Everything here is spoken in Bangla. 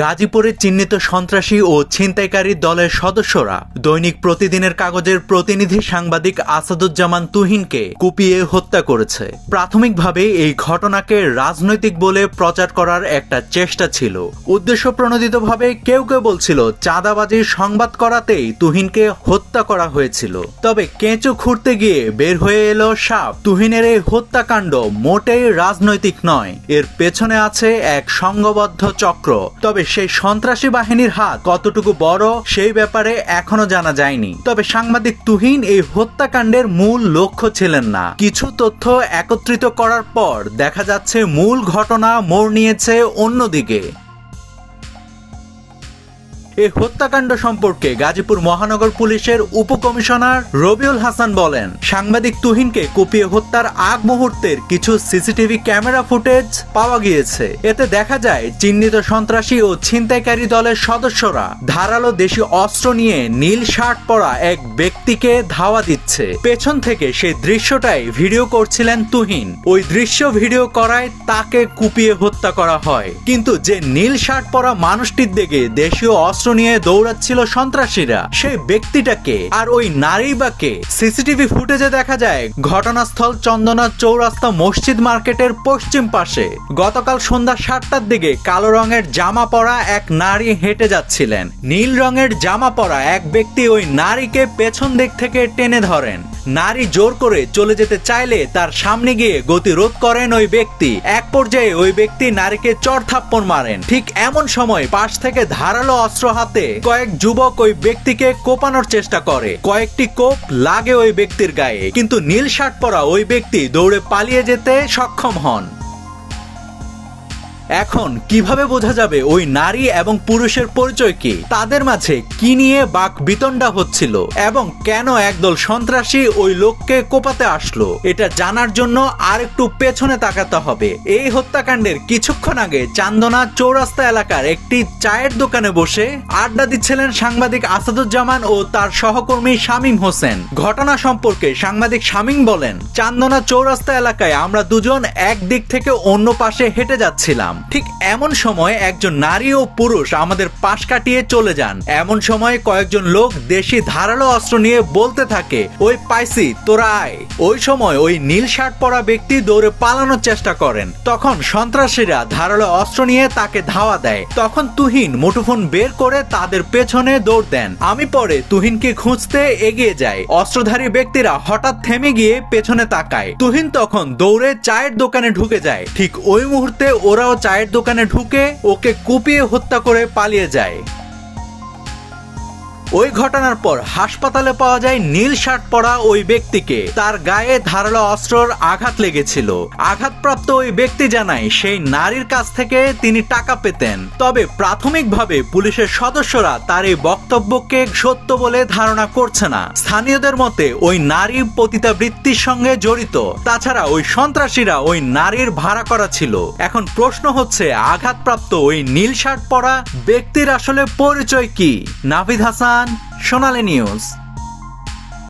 গাজীপুরে চিহ্নিত সন্ত্রাসী ও ছিনতাইকারী দলের সদস্যরা দৈনিক প্রতিদিনের কাগজের প্রতিনিধি সাংবাদিক আসাদুজ্জামান তুহিনকে কুপিয়ে হত্যা করেছে। প্রাথমিকভাবে এই ঘটনাকে রাজনৈতিক বলে প্রচার করার একটা চেষ্টা ছিল। উদ্দেশ্যপ্রণোদিতভাবে কেউ কেউ বলছিল চাঁদাবাজির সংবাদ করাতেই তুহিনকে হত্যা করা হয়েছিল। তবে কেঁচো খুঁড়তে গিয়ে বের হয়ে এলো সাপ। তুহিনের এই হত্যাকাণ্ড মোটেই রাজনৈতিক নয়, এর পেছনে আছে এক সংঘবদ্ধ চক্র। তবে সেই সন্ত্রাসী বাহিনীর হাত কতটুকু বড় সেই ব্যাপারে এখনো জানা যায়নি। তবে সাংবাদিক তুহিন এই হত্যাকাণ্ডের মূল লক্ষ্য ছিলেন না। কিছু তথ্য একত্রিত করার পর দেখা যাচ্ছে মূল ঘটনা মোড় নিয়েছে অন্যদিকে। এই হত্যাকাণ্ড সম্পর্কে গাজীপুর মহানগর পুলিশের উপকমিশনার রবিউল হাসান বলেন, সাংবাদিক তুহিনকে কুপিয়ে হত্যার আগ মুহূর্তের কিছু সিসিটিভি ক্যামেরা ফুটেজ পাওয়া গিয়েছে। এতে দেখা যায় চিহ্নিত সন্ত্রাসী ও ছিনতাইকারী দলের সদস্যরা ধারালো দেশীয় অস্ত্র নিয়ে নীল শার্ট পরা এক ব্যক্তিকে ধাওয়া দিচ্ছে। পেছন থেকে সেই দৃশ্যটাই ভিডিও করছিলেন তুহিন। ওই দৃশ্য ভিডিও করায় তাকে কুপিয়ে হত্যা করা হয়। কিন্তু যে নীল শার্ট পরা মানুষটির দিকে দেশীয় অস্ত্র নিয়ে দৌড়াচ্ছিল সন্ত্রাসীরা, সেই ব্যক্তিটাকে আর ওই নারী বাকে সিসিটিভি ফুটেজে দেখা যায় ঘটনাস্থল চন্দনা চৌরাস্তা মসজিদ মার্কেটের পশ্চিম পাশে। গতকাল সন্ধ্যা 7টার দিকে কালো রঙের জামা পরা এক নারী হেঁটে যাচ্ছিলেন। নীল রঙের জামা পরা এক ব্যক্তি ওই নারীকে পেছন দিক থেকে টেনে ধরেন। নারী জোর করে চলে যেতে চাইলে তার সামনে গিয়ে গতিরোধ করেন ওই ব্যক্তি। এক পর্যায়ে ওই ব্যক্তি নারীকে চড়থাপ্পড় মারেন। ঠিক এমন সময় পাশ থেকে ধারালো অস্ত্র হাতে কয়েক যুবক ওই ব্যক্তিকে কোপানোর চেষ্টা করে। কয়েকটি কোপ লাগে ওই ব্যক্তির গায়ে, কিন্তু নীল শার্ট পরা ওই ব্যক্তি দৌড়ে পালিয়ে যেতে সক্ষম হন। এখন কিভাবে বোঝা যাবে ওই নারী এবং পুরুষের পরিচয় কি? তাদের মাঝে কি নিয়ে বাক বিতণ্ডা হচ্ছিল এবং কেন একদল সন্ত্রাসী ওই লোককে কোপাতে আসলো, এটা জানার জন্য আর একটু পেছনে তাকাতে হবে। এই হত্যাকাণ্ডের কিছুক্ষণ আগে চান্দনা চৌরাস্তা এলাকার একটি চায়ের দোকানে বসে আড্ডা দিচ্ছিলেন সাংবাদিক আসাদুজ্জামান ও তার সহকর্মী শামীম হোসেন। ঘটনা সম্পর্কে সাংবাদিক শামীম বলেন, চান্দনা চৌরাস্তা এলাকায় আমরা দুজন এক দিক থেকে অন্য পাশে হেঁটে যাচ্ছিলাম। ঠিক এমন সময় একজন নারী ও পুরুষ আমাদের পাশ কাটিয়ে চলে যান। এমন সময় কয়েকজন লোক দেশি ধারালো অস্ত্র নিয়ে বলতে থাকে, ওই পাইছি তোরা আয়। ওই সময় ওই নীল শার্ট পরা ব্যক্তি দৌড়ে পালানোর চেষ্টা করেন। তখন সন্ত্রাসীরা ধারালো অস্ত্র নিয়ে তাকে ধাওয়া দেয়। তখন তুহিন মুঠোফোন বের করে তাদের পেছনে দৌড় দেন। আমি পরে তুহিনকে খুঁজতে এগিয়ে যাই। অস্ত্রধারী ব্যক্তিরা হঠাৎ থেমে গিয়ে পেছনে তাকায়। তুহিন তখন দৌড়ে চায়ের দোকানে ঢুকে যায়। ঠিক ওই মুহূর্তে ওরাও চায়ের দোকানে ঢুকে ওকে কুপিয়ে হত্যা করে পালিয়ে যায়। ওই ঘটনার পর হাসপাতালে পাওয়া যায় নীল শার্ট পরা ওই ব্যক্তিকে। তার গায়ে ধারালো অস্ত্রর আঘাত লেগেছিল। আঘাতপ্রাপ্ত ওই ব্যক্তি জানায় সেই নারীর কাছ থেকে তিনি টাকা পেতেন। তবে প্রাথমিকভাবে পুলিশের সদস্যরা তার এই বক্তব্যকে সত্য বলে ধারণা করছে না। স্থানীয়দের মতে ওই নারী পতিতাবৃত্তির সঙ্গে জড়িত। তাছাড়া ওই সন্ত্রাসীরা ওই নারীর ভাড়া করা ছিল। এখন প্রশ্ন হচ্ছে, আঘাতপ্রাপ্ত ওই নীল শার্ট পরা ব্যক্তির আসলে পরিচয় কি? নাভিদ হাসান, সোনালী নিউজ।